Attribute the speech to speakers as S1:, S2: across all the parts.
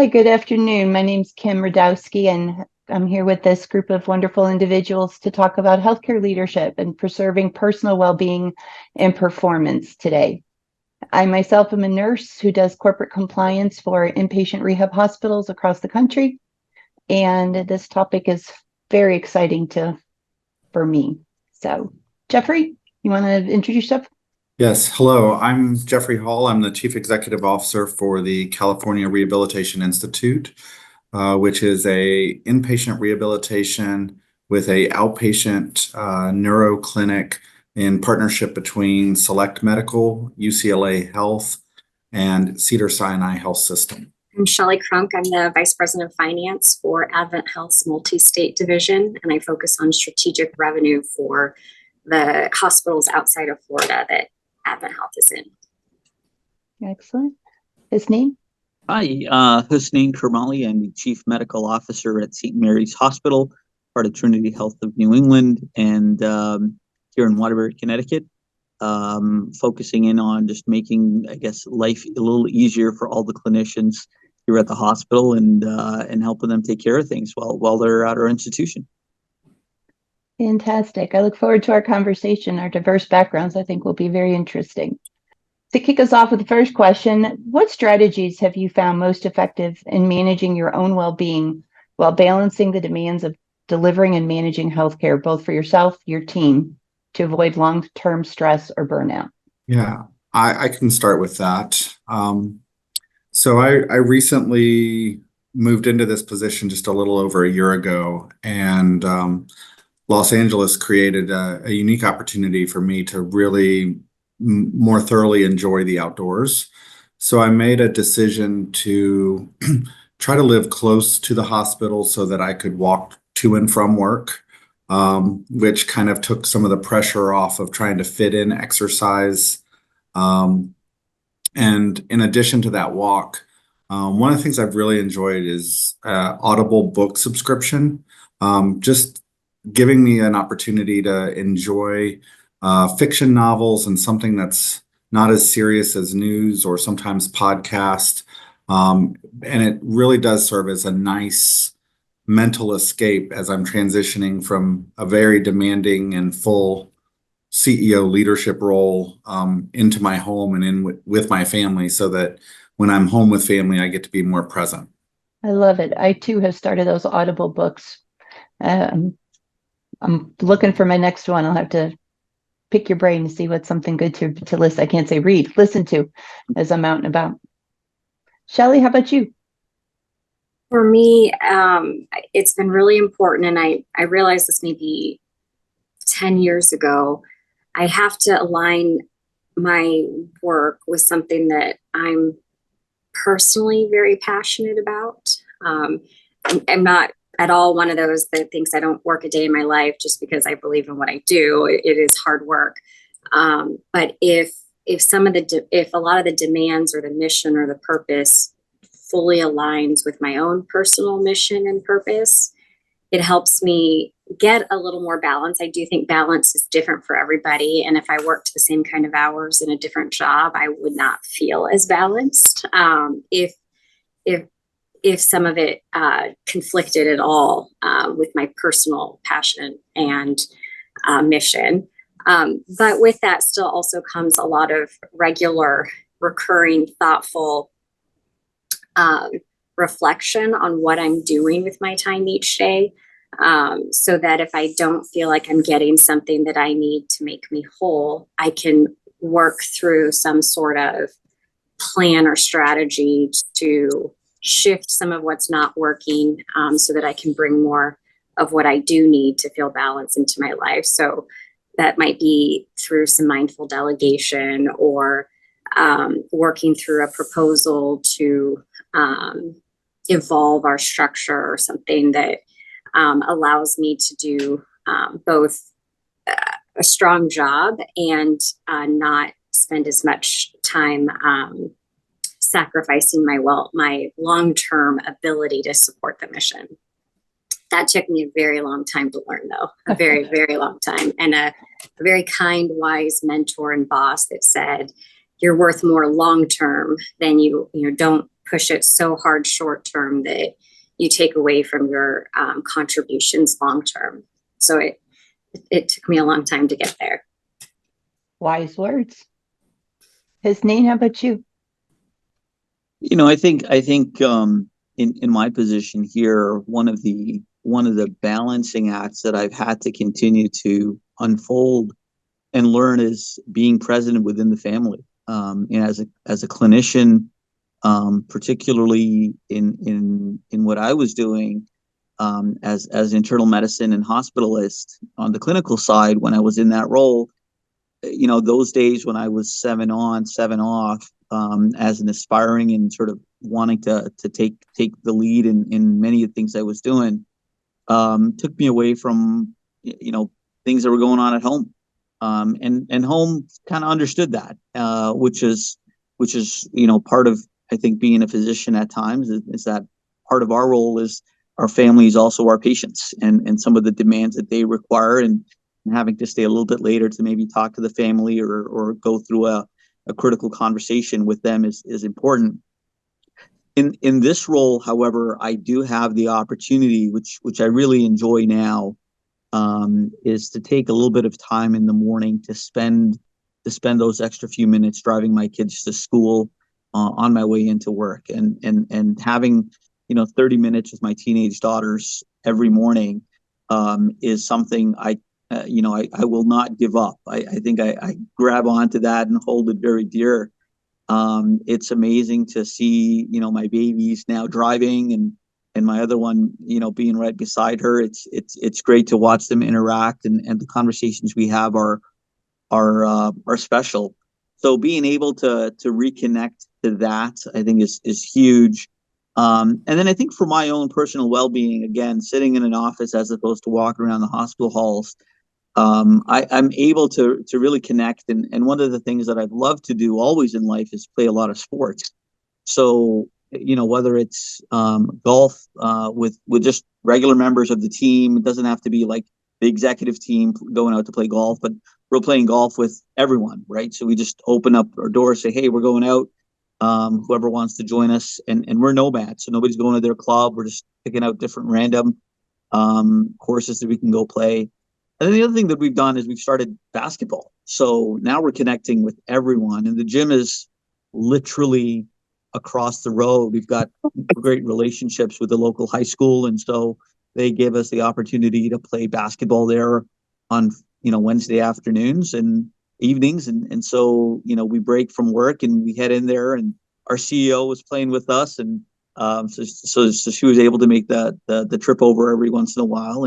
S1: Hi, good afternoon. My name's Kim Radowski, and I'm here with this group of wonderful individuals to talk about healthcare leadership and preserving personal well-being and performance today. I myself am a nurse who does corporate compliance for inpatient rehab hospitals across the country, and this topic is very exciting for me. So, Jeffrey, you want to introduce yourself?
S2: Yes, hello. I'm Jeffrey Hall. I'm the Chief Executive Officer for the California Rehabilitation Institute, which is a inpatient rehabilitation with a outpatient neuro clinic in partnership between Select Medical, UCLA Health, and Cedars-Sinai Health System.
S3: I'm Shelley Crunk. I'm the Vice President of Finance for Advent Health's multi-state division, and I focus on strategic revenue for the hospitals outside of Florida that Advent Health is in.
S1: Excellent. His name?
S4: Hi, Hussein Kermali. I'm the Chief Medical Officer at St. Mary's Hospital, part of Trinity Health of New England, and here in Waterbury, Connecticut, focusing in on just making, I guess, life a little easier for all the clinicians here at the hospital and helping them take care of things while they're at our institution.
S1: Fantastic. I look forward to our conversation. Our diverse backgrounds, I think, will be very interesting. To kick us off with the first question, what strategies have you found most effective in managing your own well-being while balancing the demands of delivering and managing healthcare, both for yourself, your team, to avoid long-term stress or burnout?
S2: Yeah, I can start with that. So I recently moved into this position just a little over a year ago, and Los Angeles created a unique opportunity for me to really more thoroughly enjoy the outdoors. So I made a decision to try to live close to the hospital so that I could walk to and from work, which kind of took some of the pressure off of trying to fit in exercise. And in addition to that walk, one of the things I've really enjoyed is Audible book subscription. Just giving me an opportunity to enjoy fiction novels and something that's not as serious as news or sometimes podcast. And it really does serve as a nice mental escape as I'm transitioning from a very demanding and full CEO leadership role into my home and with my family, so that when I'm home with family, I get to be more present.
S1: I love it. I too have started those Audible books. I'm looking for my next one. I'll have to pick your brain to see what's something good to listen. I can't say read, listen to as I'm out and about. Shelley, how about you?
S3: For me, it's been really important, and I realized this maybe 10 years ago. I have to align my work with something that I'm personally very passionate about. I'm not at all one of those that thinks I don't work a day in my life just because I believe in what I do. It is hard work. But if a lot of the demands or the mission or the purpose fully aligns with my own personal mission and purpose, it helps me get a little more balance. I do think balance is different for everybody. And if I worked the same kind of hours in a different job, I would not feel as balanced. If some of it conflicted at all with my personal passion and mission. But with that still also comes a lot of regular, recurring, thoughtful reflection on what I'm doing with my time each day. So that if I don't feel like I'm getting something that I need to make me whole, I can work through some sort of plan or strategy to shift some of what's not working, so that I can bring more of what I do need to feel balance into my life. So that might be through some mindful delegation or working through a proposal to evolve our structure or something that allows me to do both a strong job and not spend as much time sacrificing my long-term ability to support the mission. That took me a very long time to learn, though, a very, very long time. And a very kind, wise mentor and boss that said, you're worth more long-term than you don't push it so hard short term that you take away from your contributions long term. So it took me a long time to get there.
S1: Wise words. Hisneen, how about you?
S4: I think in my position here, one of the balancing acts that I've had to continue to unfold and learn is being present within the family. As a clinician, particularly in what I was doing as internal medicine and hospitalist on the clinical side, when I was in that role, those days when I was 7 on, 7 off, as an aspiring and sort of wanting to take the lead in many of the things I was doing, took me away from things that were going on at home, and home kind of understood that, which is part of, I think, being a physician at times is that part of our role is our family is also our patients, and some of the demands that they require, and having to stay a little bit later to maybe talk to the family or go through a critical conversation with them is important. In this role, however, I do have the opportunity, which I really enjoy now, is to take a little bit of time in the morning to spend those extra few minutes driving my kids to school, on my way into work, and having 30 minutes with my teenage daughters every morning is something I will not give up. I think I grab onto that and hold it very dear. It's amazing to see, my babies now driving and my other one, being right beside her. It's great to watch them interact, and the conversations we have are special. So being able to reconnect to that, I think is huge. And then I think for my own personal well-being, again, sitting in an office as opposed to walking around the hospital halls, I'm able to really connect. And one of the things that I've loved to do always in life is play a lot of sports. So, whether it's golf with just regular members of the team, it doesn't have to be like the executive team going out to play golf, but we're playing golf with everyone, right? So we just open up our doors, say, hey, we're going out. Whoever wants to join us, and we're nomads, so nobody's going to their club. We're just picking out different random courses that we can go play. And then the other thing that we've done is we've started basketball. So now we're connecting with everyone, and the gym is literally across the road. We've got great relationships with the local high school, and so they give us the opportunity to play basketball there on Wednesday afternoons and evenings, and so we break from work and we head in there, and our CEO was playing with us, and so she was able to make the trip over every once in a while.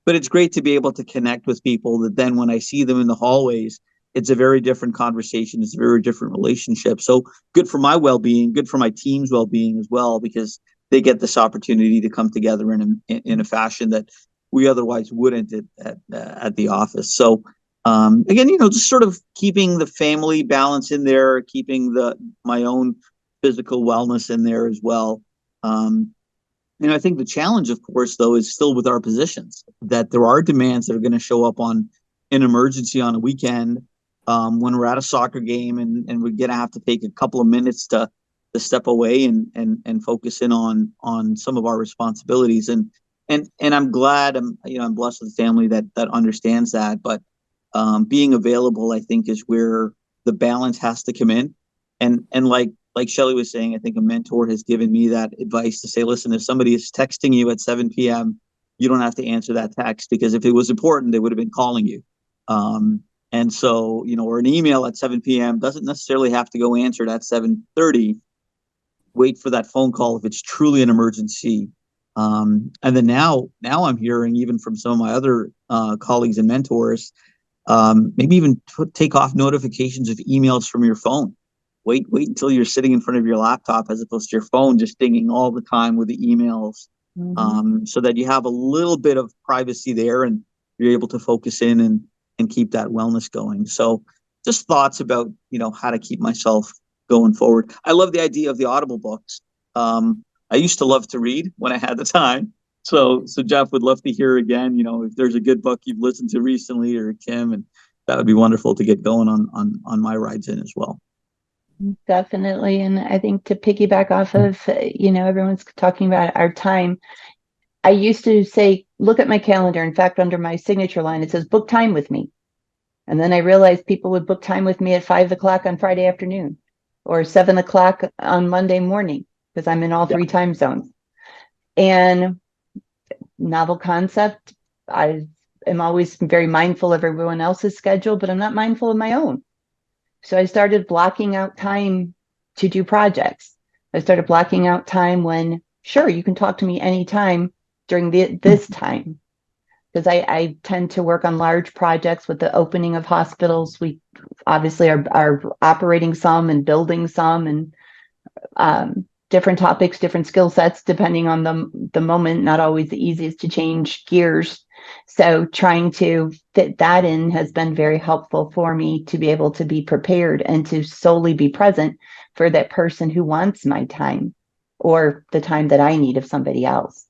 S4: But it's great to be able to connect with people that then when I see them in the hallways, it's a very different conversation. It's a very different relationship. So good for my well-being, good for my team's well-being as well, because they get this opportunity to come together in a fashion that we otherwise wouldn't at the office. So again, just sort of keeping the family balance in there, keeping my own physical wellness in there as well. I think the challenge, of course, though, is still with our positions, that there are demands that are going to show up on an emergency on a weekend, when we're at a soccer game, and we're going to have to take a couple of minutes to step away and focus in on some of our responsibilities. And I'm glad I'm blessed with a family that understands that. But being available, I think, is where the balance has to come in. And like Shelley was saying, I think a mentor has given me that advice to say, listen, if somebody is texting you at 7 p.m., you don't have to answer that text, because if it was important, they would have been calling you. And so, or an email at 7 p.m. doesn't necessarily have to go answered at 7:30. Wait for that phone call if it's truly an emergency. And then now I'm hearing even from some of my other colleagues and mentors, maybe even take off notifications of emails from your phone. Wait until you're sitting in front of your laptop as opposed to your phone just dinging all the time with the emails, so that you have a little bit of privacy there and you're able to focus in and keep that wellness going. So just thoughts about, how to keep myself going forward. I love the idea of the Audible books. I used to love to read when I had the time. So Jeff, would love to hear again, if there's a good book you've listened to recently, or Kim, and that would be wonderful to get going on my rides in as well.
S1: Definitely. And I think to piggyback off of, everyone's talking about our time. I used to say, look at my calendar. In fact, under my signature line, it says book time with me. And then I realized people would book time with me at 5 o'clock on Friday afternoon or 7 o'clock on Monday morning, because I'm in all three time zones. And novel concept. I am always very mindful of everyone else's schedule, but I'm not mindful of my own. So I started blocking out time to do projects. I started blocking out time when, sure, you can talk to me anytime during this time. Because I tend to work on large projects with the opening of hospitals. We obviously are operating some and building some, and different topics, different skill sets, depending on the moment, not always the easiest to change gears. So trying to fit that in has been very helpful for me to be able to be prepared and to solely be present for that person who wants my time or the time that I need of somebody else.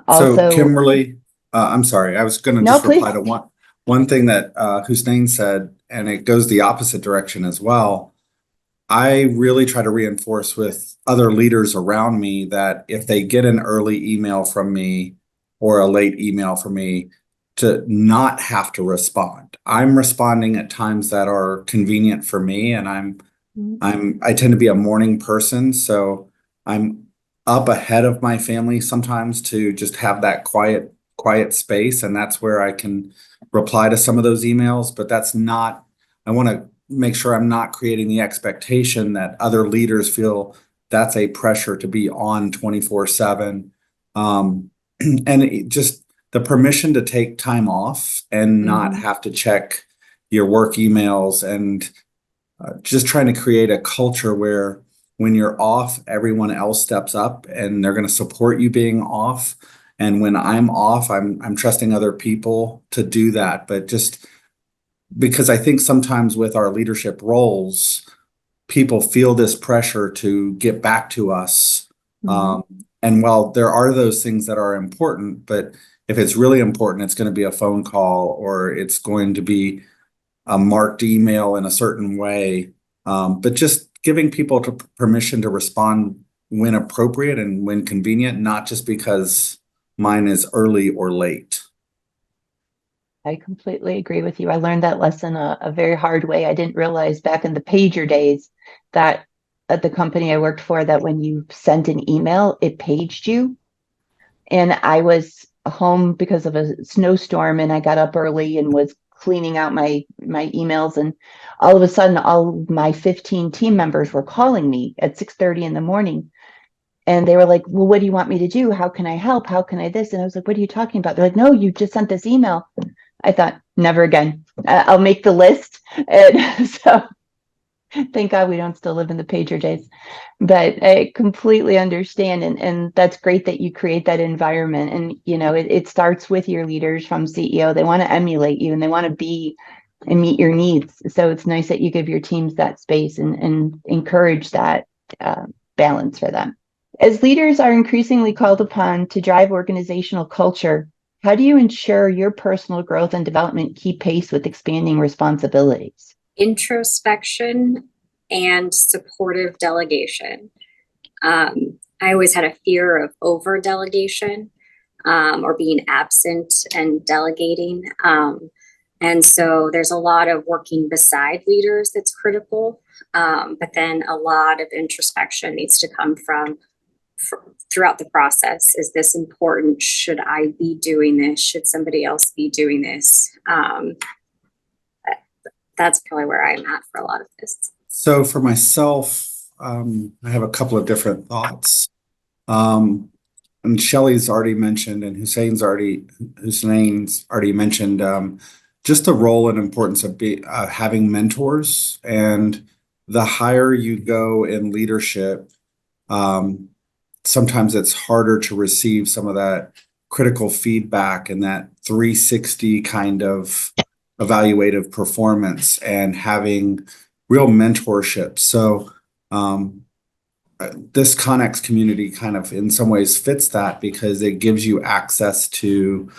S2: So
S1: Also,
S2: Kimberly, I'm sorry, I was going to
S1: no,
S2: just reply
S1: please.
S2: to one thing that Hussein said, and it goes the opposite direction as well. I really try to reinforce with other leaders around me that if they get an early email from me or a late email from me, to not have to respond. I'm responding at times that are convenient for me, and I tend to be a morning person, so I'm up ahead of my family sometimes to just have that quiet space, and that's where I can reply to some of those emails. But that's not, I want to make sure I'm not creating the expectation that other leaders feel that's a pressure to be on 24/7. And just the permission to take time off and not have to check your work emails, and just trying to create a culture where when you're off, everyone else steps up and they're going to support you being off. And when I'm off, I'm trusting other people to do that. But just because I think sometimes with our leadership roles, people feel this pressure to get back to us. And while there are those things that are important, but if it's really important, it's going to be a phone call or it's going to be a marked email in a certain way. But just giving people permission to respond when appropriate and when convenient, not just because mine is early or late.
S1: I completely agree with you. I learned that lesson a very hard way. I didn't realize back in the pager days that at the company I worked for, that when you sent an email, it paged you. And I was home because of a snowstorm, and I got up early and was cleaning out my emails, and all of a sudden all my 15 team members were calling me at 6:30 in the morning. And they were like, well, what do you want me to do? How can I help? How can I this? And I was like, what are you talking about? They're like, no, you just sent this email. I thought, never again. I'll make the list. And so thank God we don't still live in the pager days. But I completely understand. And that's great that you create that environment. And, it starts with your leaders from CEO. They want to emulate you and they want to be and meet your needs. So it's nice that you give your teams that space and encourage that balance for them. As leaders are increasingly called upon to drive organizational culture, how do you ensure your personal growth and development keep pace with expanding responsibilities?
S3: Introspection and supportive delegation. I always had a fear of over delegation or being absent and delegating. And so there's a lot of working beside leaders that's critical. But then a lot of introspection needs to come from throughout the process. Is this important? Should I be doing this? Should somebody else be doing this? That's probably where I'm at for a lot of this.
S2: So for myself, I have a couple of different thoughts. And Shelley's already mentioned, and Hussein's already mentioned just the role and importance of having mentors. And the higher you go in leadership, sometimes it's harder to receive some of that critical feedback and that 360 kind of evaluative performance and having real mentorship. So this Connex community kind of in some ways fits that because it gives you access to,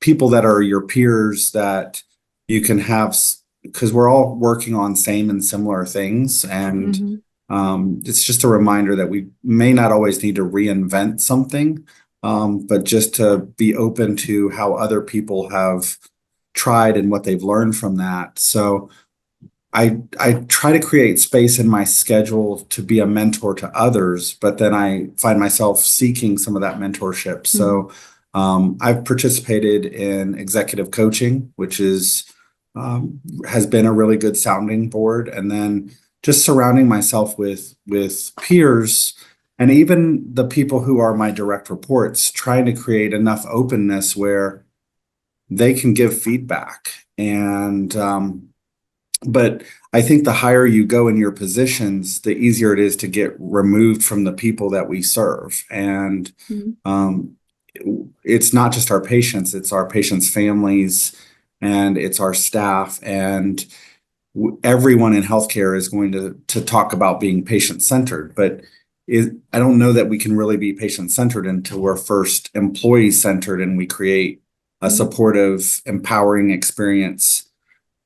S2: people that are your peers that you can have, because we're all working on same and similar things. And it's just a reminder that we may not always need to reinvent something, but just to be open to how other people have tried and what they've learned from that. So I try to create space in my schedule to be a mentor to others, but then I find myself seeking some of that mentorship. So I've participated in executive coaching, which is has been a really good sounding board, and then just surrounding myself with peers and even the people who are my direct reports, trying to create enough openness where they can give feedback. And but I think the higher you go in your positions, the easier it is to get removed from the people that we serve. And it's not just our patients, it's our patients' families, and it's our staff. And everyone in healthcare is going to talk about being patient-centered, but I don't know that we can really be patient-centered until we're first employee-centered and we create a supportive, empowering experience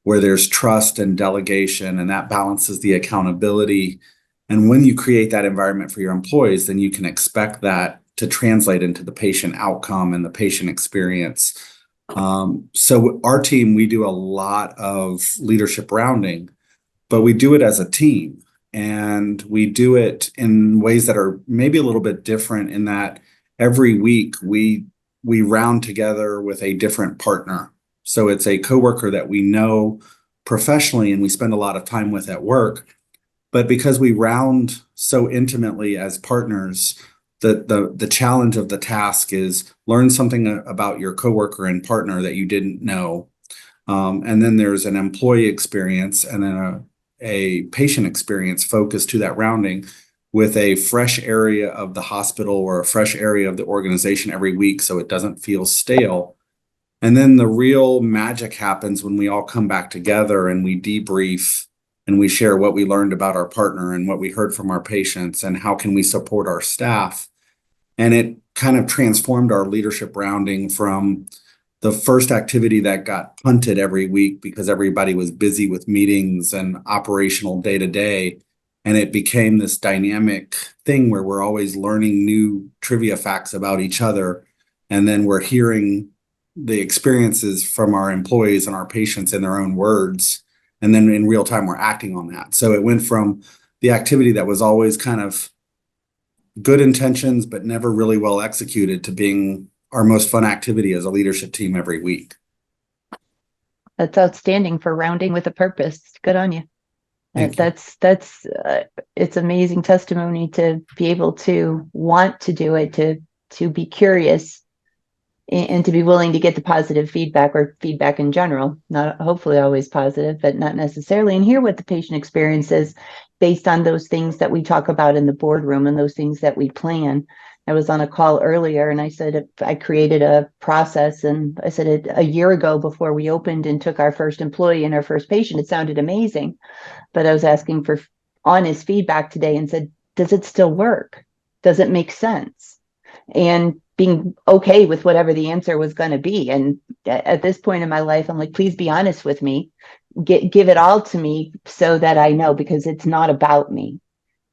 S2: where there's trust and delegation, and that balances the accountability. And when you create that environment for your employees, then you can expect that to translate into the patient outcome and the patient experience. So our team, we do a lot of leadership rounding, but we do it as a team, and we do it in ways that are maybe a little bit different in that every week we round together with a different partner. So it's a coworker that we know professionally and we spend a lot of time with at work. But because we round so intimately as partners, the challenge of the task is learn something about your coworker and partner that you didn't know. And then there's an employee experience and then a patient experience focus to that rounding with a fresh area of the hospital or a fresh area of the organization every week, so it doesn't feel stale. And then the real magic happens when we all come back together and we debrief and we share what we learned about our partner and what we heard from our patients and how can we support our staff. And it kind of transformed our leadership rounding from the first activity that got punted every week because everybody was busy with meetings and operational day to day. And it became this dynamic thing where we're always learning new trivia facts about each other. And then we're hearing the experiences from our employees and our patients in their own words. And then in real time, we're acting on that. So it went from the activity that was always kind of good intentions, but never really well executed, to being our most fun activity as a leadership team every week.
S1: That's outstanding for rounding with a purpose. Good on you. That's it's amazing testimony to be able to want to do it, to be curious, and to be willing to get the positive feedback or feedback in general, not hopefully always positive, but not necessarily, and hear what the patient experience is based on those things that we talk about in the boardroom and those things that we plan. I was on a call earlier and I said, I created a process, and I said it a year ago before we opened and took our first employee and our first patient. It sounded amazing, but I was asking for honest feedback today and said, does it still work? Does it make sense? And being okay with whatever the answer was going to be. And at this point in my life, I'm like, please be honest with me. Give it all to me so that I know, because it's not about me.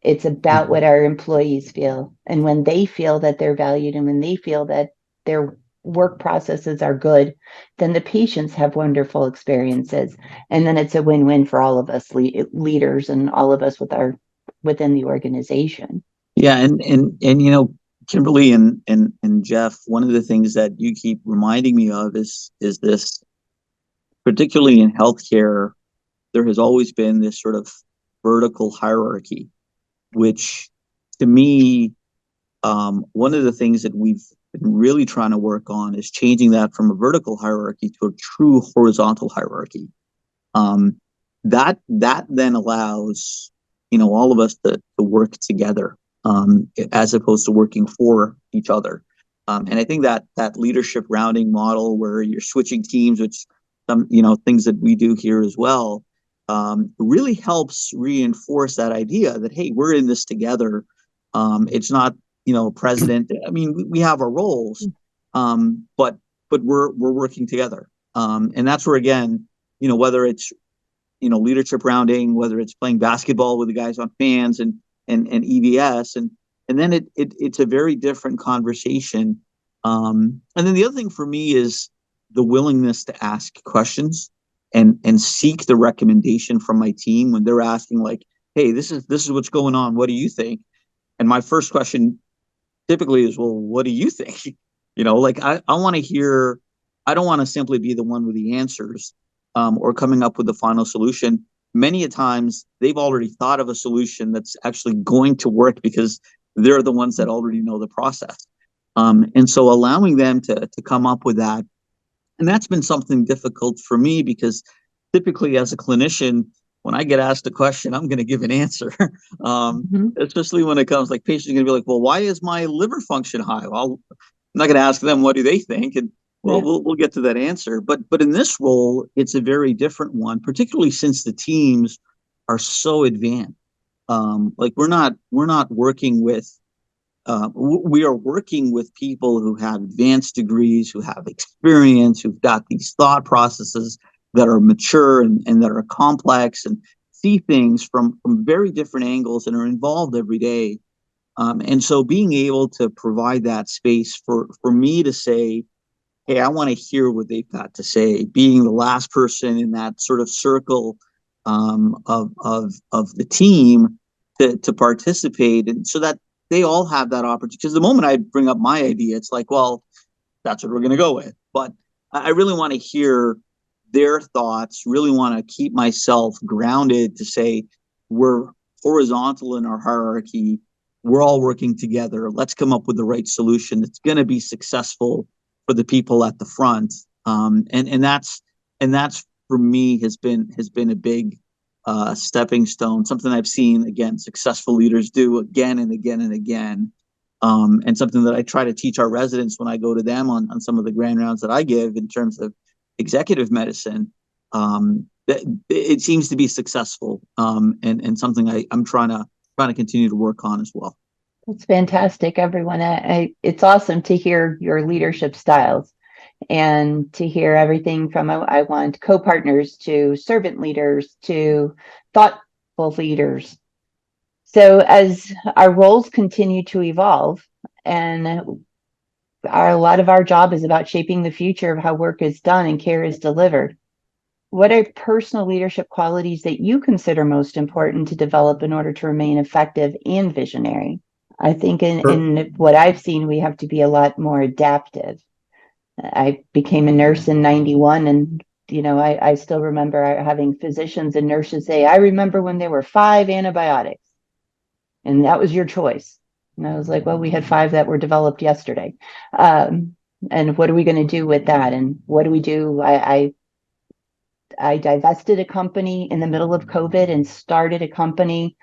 S1: It's about what our employees feel. And when they feel that they're valued and when they feel that their work processes are good, then the patients have wonderful experiences. And then it's a win-win for all of us leaders and all of us within the organization.
S4: Yeah. And Kimberly and Jeff, one of the things that you keep reminding me of is this, particularly in healthcare, there has always been this sort of vertical hierarchy, which to me, one of the things that we've been really trying to work on is changing that from a vertical hierarchy to a true horizontal hierarchy. That then allows, all of us to work together. As opposed to working for each other. And I think that leadership rounding model where you're switching teams, which some, things that we do here as well, really helps reinforce that idea that, hey, we're in this together. It's not, president. I mean, we have our roles, but we're working together. And that's where, again, whether it's leadership rounding, whether it's playing basketball with the guys on fans and EVS, and then it's a very different conversation. And then the other thing for me is the willingness to ask questions and seek the recommendation from my team when they're asking, like, hey, this is what's going on. What do you think? And my first question typically is, well, what do you think? Like I want to hear. I don't want to simply be the one with the answers, or coming up with the final solution. Many a times they've already thought of a solution that's actually going to work because they're the ones that already know the process. And so allowing them to come up with that, and that's been something difficult for me because typically as a clinician, when I get asked a question, I'm going to give an answer. Especially when it comes, like, patients are going to be like, well, why is my liver function high? Well, I'm not going to ask them, what do they think? And we'll get to that answer. But in this role, it's a very different one, particularly since the teams are so advanced. Like we're not working with, we are working with people who have advanced degrees, who have experience, who've got these thought processes that are mature and that are complex and see things from very different angles and are involved every day. And so being able to provide that space for me to say, hey, I want to hear what they've got to say, being the last person in that sort of circle of the team to participate, and so that they all have that opportunity. Because the moment I bring up my idea, it's like, well, that's what we're going to go with. But I really want to hear their thoughts, really want to keep myself grounded to say, we're horizontal in our hierarchy. We're all working together. Let's come up with the right solution that's going to be successful for the people at the front. And that's for me has been a big stepping stone, something I've seen, again, successful leaders do again and again and again. And something that I try to teach our residents when I go to them on some of the grand rounds that I give in terms of executive medicine. It seems to be successful, and something I'm trying to continue to work on as well.
S1: It's fantastic, everyone. It's awesome to hear your leadership styles and to hear everything from I want co-partners to servant leaders to thoughtful leaders. So as our roles continue to evolve, and a lot of our job is about shaping the future of how work is done and care is delivered, what are personal leadership qualities that you consider most important to develop in order to remain effective and visionary? I think in what I've seen, we have to be a lot more adaptive. I became a nurse in 91, and I still remember having physicians and nurses say, I remember when there were 5 antibiotics and that was your choice. And I was like, well, we had 5 that were developed yesterday. And what are we going to do with that? And what do we do? I divested a company in the middle of COVID and started a company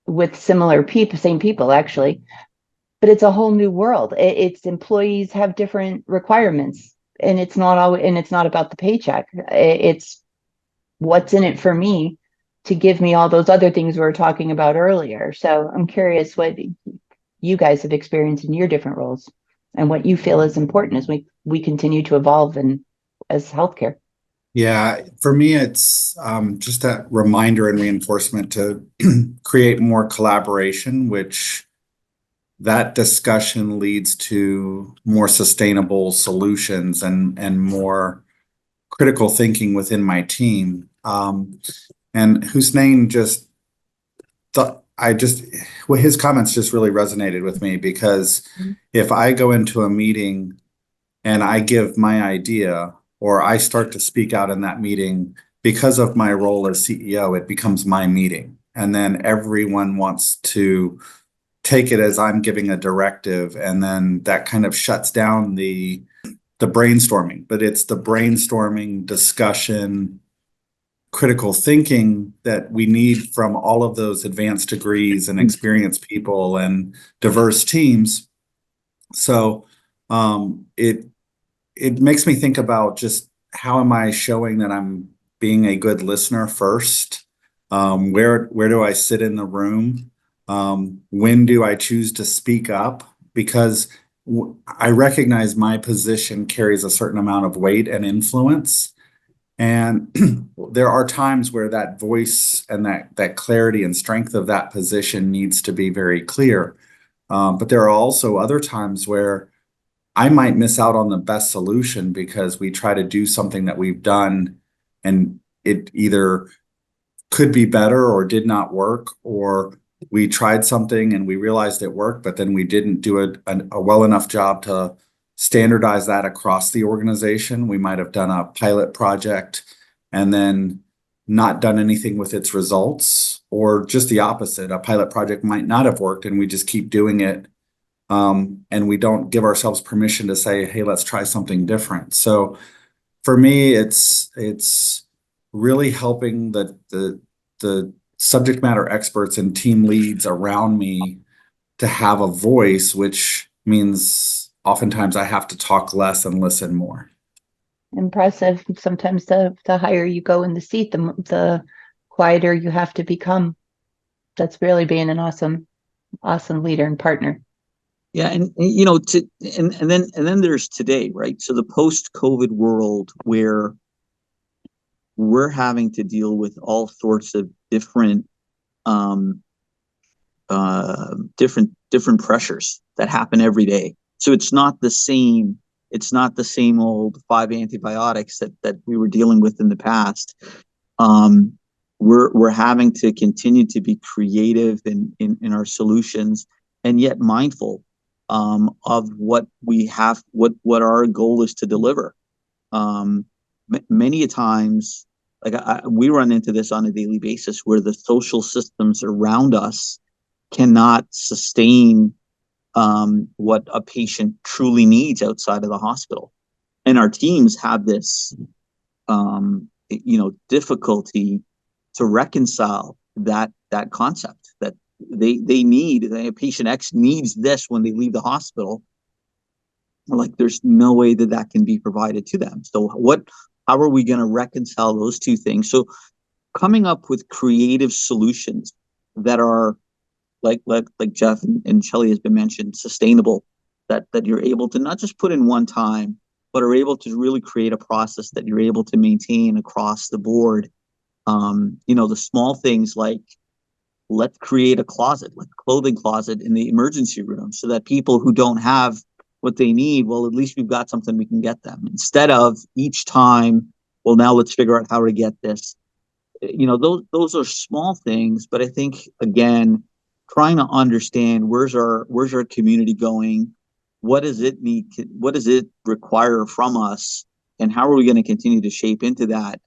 S1: with similar people, same people actually, but it's a whole new world. It's employees have different requirements, and it's not about the paycheck. It's what's in it for me to give me all those other things we were talking about earlier. So I'm curious what you guys have experienced in your different roles and what you feel is important as we continue to evolve as healthcare.
S2: Yeah, for me, it's just that reminder and reinforcement to create more collaboration, which that discussion leads to more sustainable solutions and more critical thinking within my team. And Hussein just thought, well, his comments just really resonated with me, because if I go into a meeting and I give my idea, or I start to speak out in that meeting, because of my role as CEO, it becomes my meeting. And then everyone wants to take it as I'm giving a directive. And then that kind of shuts down the brainstorming. But it's the brainstorming, discussion, critical thinking that we need from all of those advanced degrees and experienced people and diverse teams. So it makes me think about just how am I showing that I'm being a good listener first? Where do I sit in the room? When do I choose to speak up? Because I recognize my position carries a certain amount of weight and influence. And there are times where that voice and that clarity and strength of that position needs to be very clear. But there are also other times where I might miss out on the best solution because we try to do something that we've done and it either could be better or did not work, or we tried something and we realized it worked, but then we didn't do a well enough job to standardize that across the organization. We might have done a pilot project and then not done anything with its results, or just the opposite. A pilot project might not have worked and we just keep doing it. And we don't give ourselves permission to say, hey, let's try something different. So for me, it's really helping the subject matter experts and team leads around me to have a voice, which means oftentimes I have to talk less and listen more.
S1: Impressive. Sometimes the higher you go in the seat, the quieter you have to become. That's really being an awesome leader and partner.
S4: Yeah, and then there's today, right? So the post-COVID world where we're having to deal with all sorts of different pressures that happen every day. So it's not the same old 5 antibiotics that we were dealing with in the past. We're having to continue to be creative in our solutions, and yet mindful of what we have, what our goal is to deliver. Many times, like we run into this on a daily basis, where the social systems around us cannot sustain what a patient truly needs outside of the hospital, and our teams have this difficulty to reconcile that concept that patient X needs this when they leave the hospital. Like, there's no way that can be provided to them. So how are we going to reconcile those two things? So coming up with creative solutions that are like Jeff and Shelley has been mentioned, sustainable, that you're able to not just put in one time, but are able to really create a process that you're able to maintain across the board. The small things like, let's create a closet, like a clothing closet in the emergency room, so that people who don't have what they need, well, at least we've got something we can get them, instead of each time, well, now let's figure out how to get this. Those are small things, but I think, again, trying to understand where's our community going, what does it need, what does it require from us, and how are we going to continue to shape into that.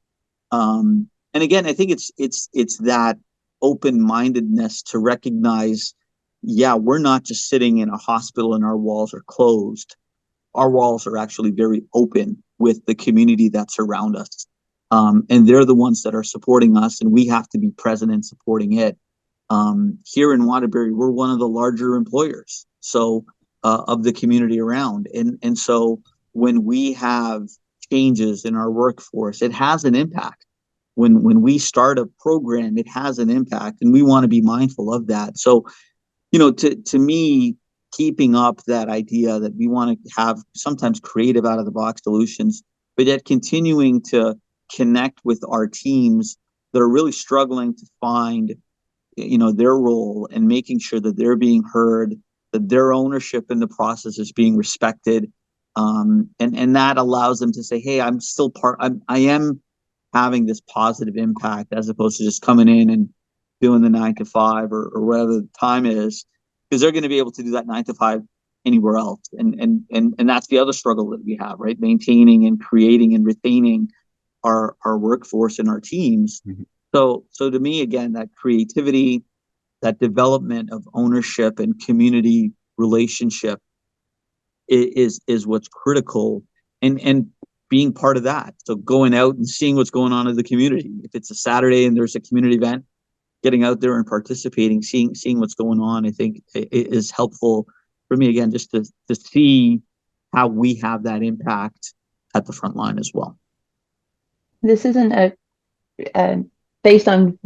S4: And again, I think it's that open-mindedness to recognize, yeah, we're not just sitting in a hospital and our walls are closed. Our walls are actually very open with the community that's around us. And they're the ones that are supporting us, and we have to be present in supporting it. Here in Waterbury, we're one of the larger employers, so of the community around. And so when we have changes in our workforce, it has an impact. When we start a program, it has an impact, and we want to be mindful of that. So, to me, keeping up that idea that we want to have sometimes creative out of the box solutions, but yet continuing to connect with our teams that are really struggling to find, their role, and making sure that they're being heard, that their ownership in the process is being respected. And that allows them to say, hey, I'm still I am having this positive impact, as opposed to just coming in and doing the 9 to 5 or whatever the time is, because they're going to be able to do that 9 to 5 anywhere else. And that's the other struggle that we have, right? Maintaining and creating and retaining our workforce and our teams. Mm-hmm. So to me, again, that creativity, that development of ownership and community relationship is what's critical, and being part of that. So going out and seeing what's going on in the community. If it's a Saturday and there's a community event, getting out there and participating, seeing what's going on, I think it is helpful for me, again, just to see how we have that impact at the front line as well.
S1: This isn't based on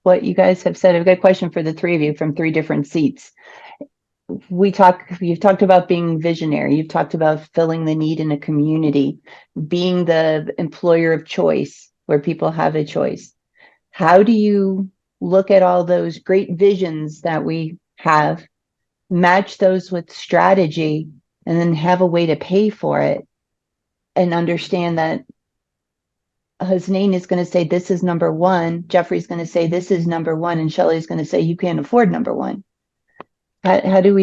S1: what you guys have said. I've got a question for the three of you from 3 different seats. You've talked about being visionary. You've talked about filling the need in a community, being the employer of choice, where people have a choice. How do you look at all those great visions that we have, match those with strategy, and then have a way to pay for it, and understand that Hasnain is going to say this is number one, Jeffrey's going to say this is number one, and Shelley's going to say you can't afford number one. How do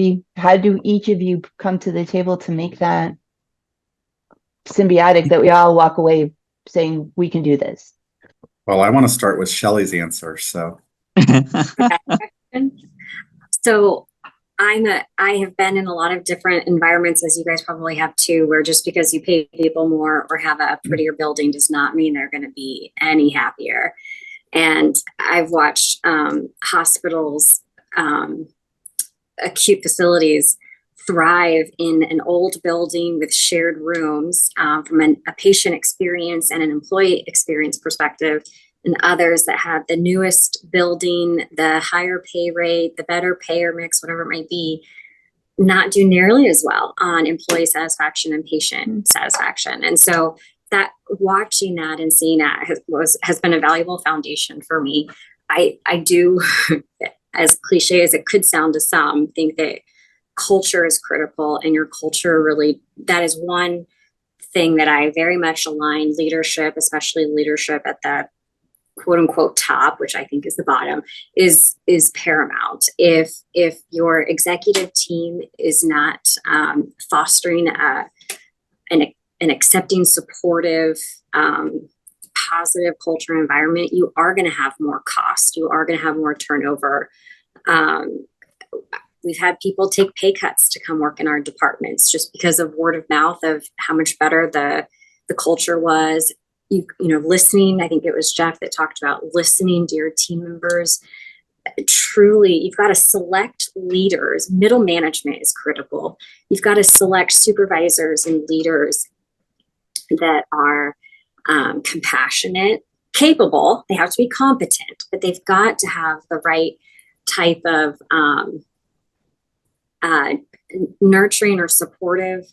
S1: each of you come to the table to make that symbiotic, that we all walk away saying we can do this?
S2: Well, I want to start with Shelley's answer. So
S3: So I have been in a lot of different environments, as you guys probably have too, where just because you pay people more or have a prettier building does not mean they're going to be any happier. And I've watched hospitals, acute facilities thrive in an old building with shared rooms from a patient experience and an employee experience perspective, and others that have the newest building, the higher pay rate, the better payer mix, whatever it might be, not do nearly as well on employee satisfaction and patient satisfaction. And so that watching that and seeing that has been a valuable foundation for me. I do, as cliche as it could sound to some, think that culture is critical, and your culture really, that is one thing that I very much align leadership, especially leadership at the quote unquote top, which I think is the bottom, is paramount. If your executive team is not fostering an accepting, supportive, positive culture environment, you are going to have more cost. You are going to have more turnover. We've had people take pay cuts to come work in our departments just because of word of mouth of how much better the culture was. You know, listening. I think it was Jeff that talked about listening to your team members. Truly, you've got to select leaders. Middle management is critical. You've got to select supervisors and leaders that are compassionate, capable. They have to be competent, but they've got to have the right type of nurturing or supportive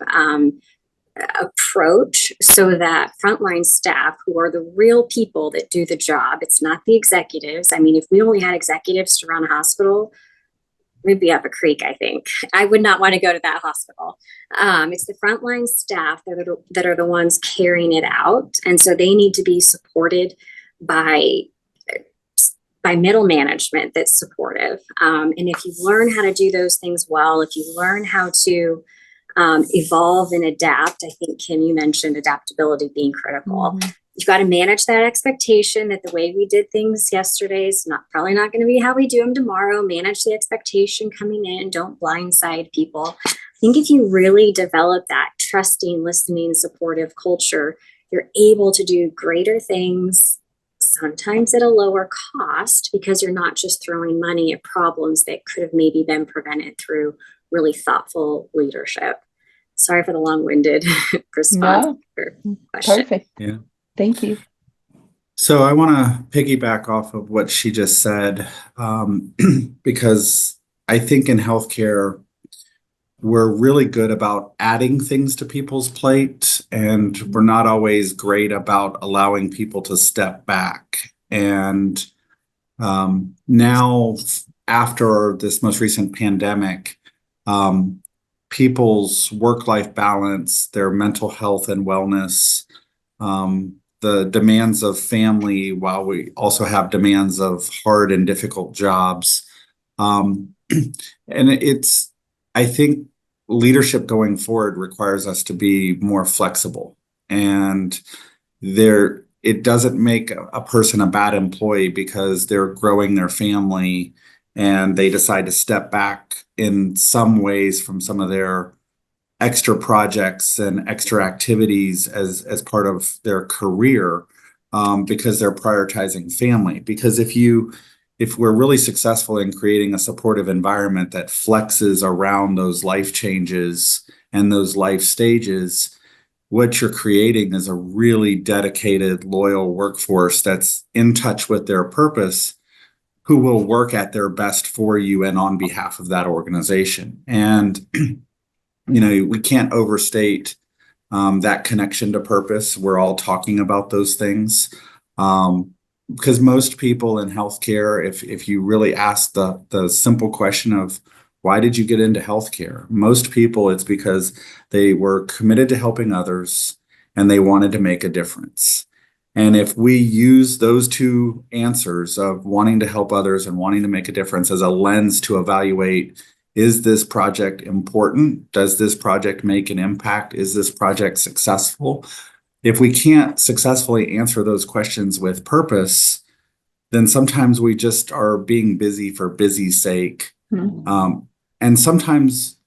S3: approach, so that frontline staff, who are the real people that do the job, it's not the executives. I mean, if we only had executives to run a hospital, we'd be up a creek, I think. I would not want to go to that hospital. It's the frontline staff that are the ones carrying it out. And so they need to be supported by middle management that's supportive. And if you learn how to do those things well, if you learn how to evolve and adapt, I think, Kim, you mentioned adaptability being critical. Mm-hmm. You've got to manage that expectation that the way we did things yesterday is probably not going to be how we do them tomorrow. Manage the expectation coming in. Don't blindside people. I think if you really develop that trusting, listening, supportive culture, you're able to do greater things, sometimes at a lower cost, because you're not just throwing money at problems that could have maybe been prevented through really thoughtful leadership. Sorry for the long-winded response.
S1: No, perfect.
S2: Yeah.
S1: Thank you.
S2: So I want to piggyback off of what she just said, because I think in healthcare, we're really good about adding things to people's plate, and we're not always great about allowing people to step back. And now, after this most recent pandemic, people's work-life balance, their mental health and wellness, the demands of family, while we also have demands of hard and difficult jobs. And I think leadership going forward requires us to be more flexible. And it doesn't make a person a bad employee because they're growing their family and they decide to step back in some ways from some of their extra projects and extra activities as part of their career, because they're prioritizing family. Because if we're really successful in creating a supportive environment that flexes around those life changes and those life stages, what you're creating is a really dedicated, loyal workforce that's in touch with their purpose, who will work at their best for you and on behalf of that organization. And we can't overstate that connection to purpose. We're all talking about those things. Because most people in healthcare, if you really ask the simple question of why did you get into healthcare? Most people, it's because they were committed to helping others and they wanted to make a difference. And if we use those two answers of wanting to help others and wanting to make a difference as a lens to evaluate, is this project important? Does this project make an impact? Is this project successful? If we can't successfully answer those questions with purpose, then sometimes we just are being busy for busy's sake. And sometimes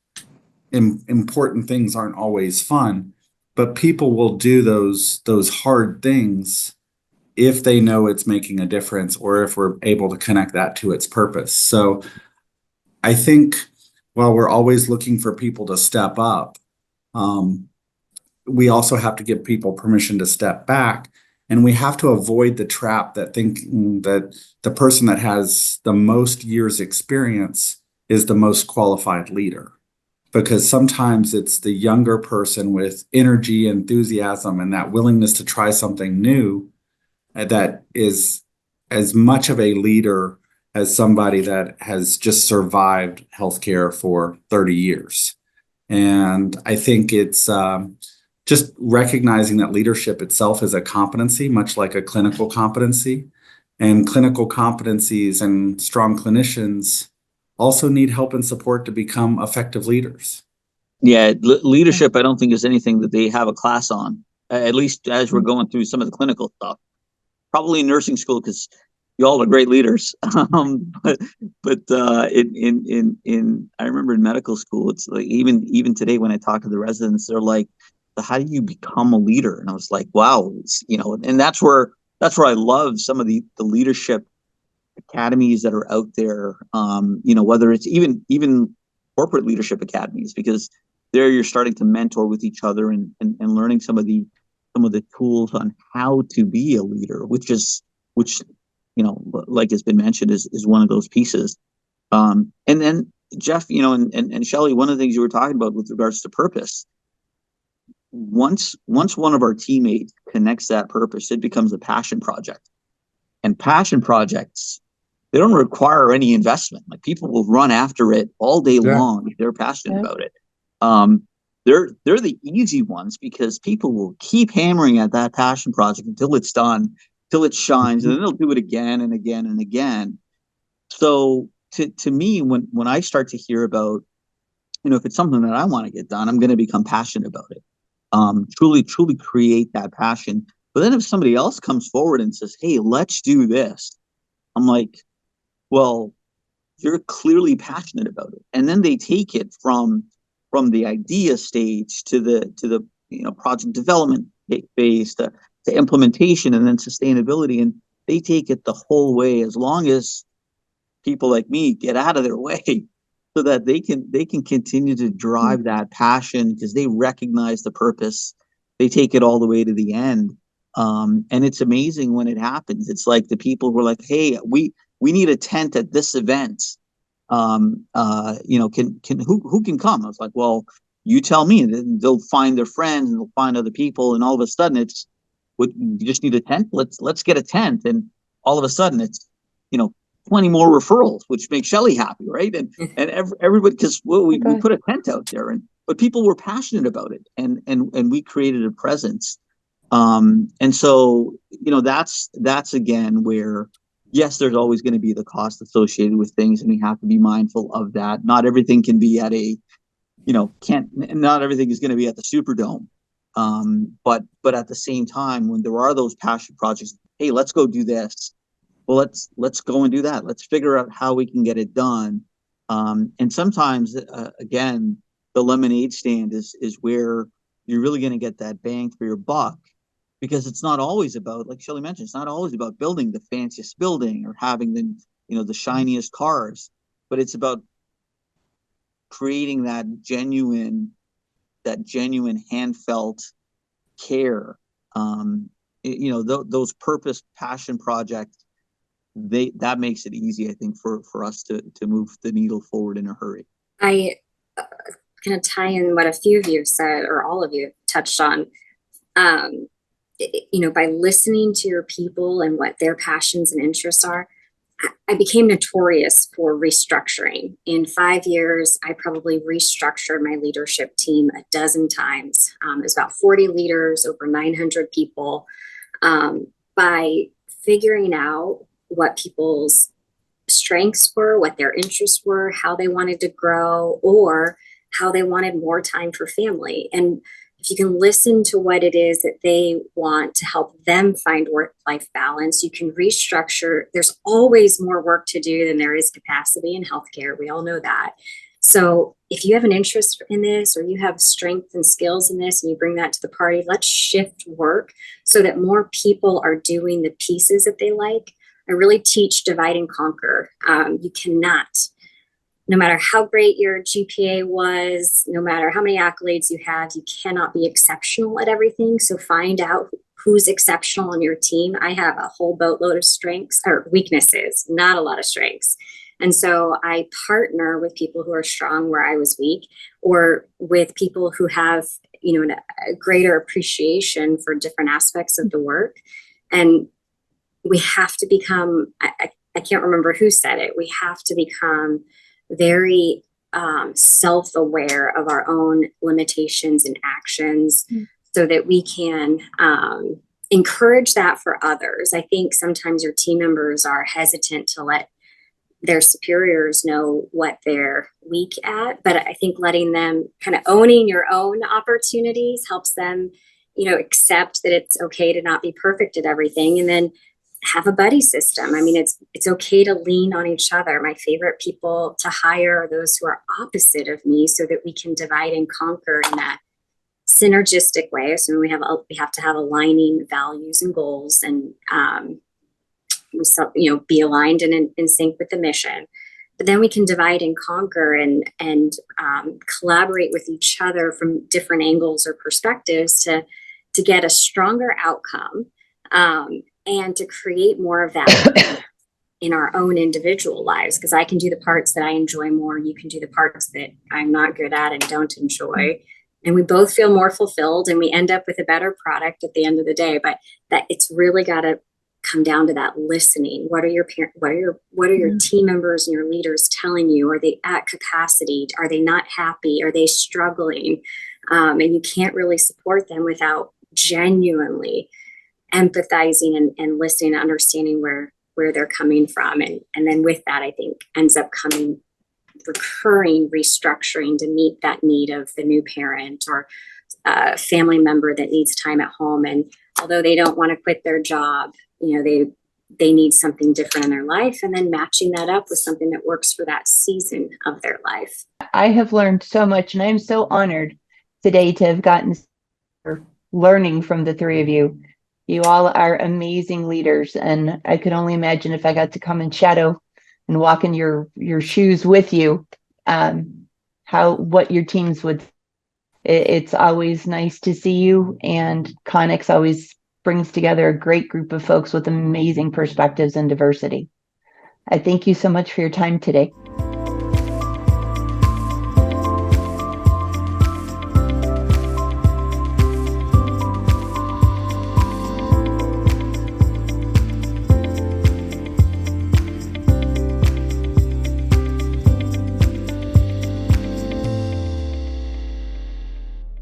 S2: important things aren't always fun, but people will do those hard things if they know it's making a difference or if we're able to connect that to its purpose. So I think while we're always looking for people to step up, we also have to give people permission to step back, and we have to avoid the trap that thinking that the person that has the most years experience is the most qualified leader. Because sometimes it's the younger person with energy, enthusiasm, and that willingness to try something new that is as much of a leader as somebody that has just survived healthcare for 30 years. And I think it's just recognizing that leadership itself is a competency, much like a clinical competency. And clinical competencies and strong clinicians also need help and support to become effective leaders.
S4: Yeah, leadership, I don't think is anything that they have a class on, at least as we're going through some of the clinical stuff. Probably in nursing school, because you all are great leaders. But I remember in medical school, it's like even today when I talk to the residents, they're like, how do you become a leader? And I was like, wow, and that's where I love some of the leadership academies that are out there. Whether it's even corporate leadership academies, because there you're starting to mentor with each other and learning some of the tools on how to be a leader, which like has been mentioned, is one of those pieces. And then Jeff, and Shelley, one of the things you were talking about with regards to purpose, once one of our teammates connects that purpose, it becomes a passion project. And passion projects, they don't require any investment. Like, people will run after it all day long if they're passionate about it. They're the easy ones, because people will keep hammering at that passion project until it's done, till it shines, and then they'll do it again and again and again. So to me, when I start to hear about, if it's something that I want to get done, I'm going to become passionate about it. Truly create that passion. But then if somebody else comes forward and says, hey, let's do this, I'm like, well, you're clearly passionate about it. And then they take it from the idea stage to the project development phase to implementation and then sustainability, and they take it the whole way, as long as people like me get out of their way, so that they can continue to drive that passion, because they recognize the purpose. They take it all the way to the end. And it's amazing when it happens. It's like the people who are like, hey, we need a tent at this event. Who can come? I was like, well, you tell me. And then they'll find their friends and they'll find other people, and all of a sudden it's, you just need a tent. Let's get a tent, and all of a sudden it's 20 more referrals, which makes Shelley happy, right? And everybody, because we put a tent out there, but people were passionate about it, and we created a presence. And so that's again where, yes, there's always going to be the cost associated with things, and we have to be mindful of that. Not everything can be at not everything is going to be at the Superdome. But at the same time, when there are those passion projects, hey, let's go do this. Well, let's go and do that. Let's figure out how we can get it done. And sometimes, again, the lemonade stand is where you're really going to get that bang for your buck. Because it's not always about, like Shelley mentioned, it's not always about building the fanciest building or having the shiniest cars, but it's about creating that genuine hand-felt care. Those purpose passion projects, that makes it easy, I think, for us to move the needle forward in a hurry.
S3: I kind of tie in what a few of you have said, or all of you have touched on. by listening to your people and what their passions and interests are, I became notorious for restructuring. In 5 years, I probably restructured my leadership team a dozen times. It was about 40 leaders, over 900 people, by figuring out what people's strengths were, what their interests were, how they wanted to grow, or how they wanted more time for family. And if you can listen to what it is that they want to help them find work-life balance, you can restructure. There's always more work to do than there is capacity in healthcare. We all know that. So if you have an interest in this, or you have strength and skills in this, and you bring that to the party, let's shift work so that more people are doing the pieces that they like. I really teach divide and conquer. You cannot, no matter how great your GPA was, no matter how many accolades you have, you cannot be exceptional at everything. So find out who's exceptional on your team. I have a whole boatload of strengths or weaknesses, not a lot of strengths. And so I partner with people who are strong where I was weak, or with people who have, a greater appreciation for different aspects of the work. And we have to become, I can't remember who said it, we have to become very self-aware of our own limitations and actions, so that we can encourage that for others. I think sometimes your team members are hesitant to let their superiors know what they're weak at, but I think letting them kind of owning your own opportunities helps them, accept that it's okay to not be perfect at everything, and then have a buddy system. I mean, it's okay to lean on each other. My favorite people to hire are those who are opposite of me, so that we can divide and conquer in that synergistic way. So we have to have aligning values and goals, and be aligned and in sync with the mission. But then we can divide and conquer and collaborate with each other from different angles or perspectives to get a stronger outcome. And to create more of that in our own individual lives, because I can do the parts that I enjoy more, you can do the parts that I'm not good at and don't enjoy, and we both feel more fulfilled, and we end up with a better product at the end of the day. But that it's really got to come down to that listening. What are your team members and your leaders telling you? Are they at capacity? Are they not happy? Are they struggling? And you can't really support them without genuinely empathizing and listening and understanding where they're coming from. And then with that, I think ends up coming recurring restructuring to meet that need of the new parent or a family member that needs time at home. And although they don't want to quit their job, they need something different in their life, and then matching that up with something that works for that season of their life.
S1: I have learned so much, and I'm so honored today to have gotten learning from the three of you. You all are amazing leaders, and I could only imagine if I got to come and shadow and walk in your shoes with you, what your teams would. It's always nice to see you, and Connex always brings together a great group of folks with amazing perspectives and diversity. I thank you so much for your time today.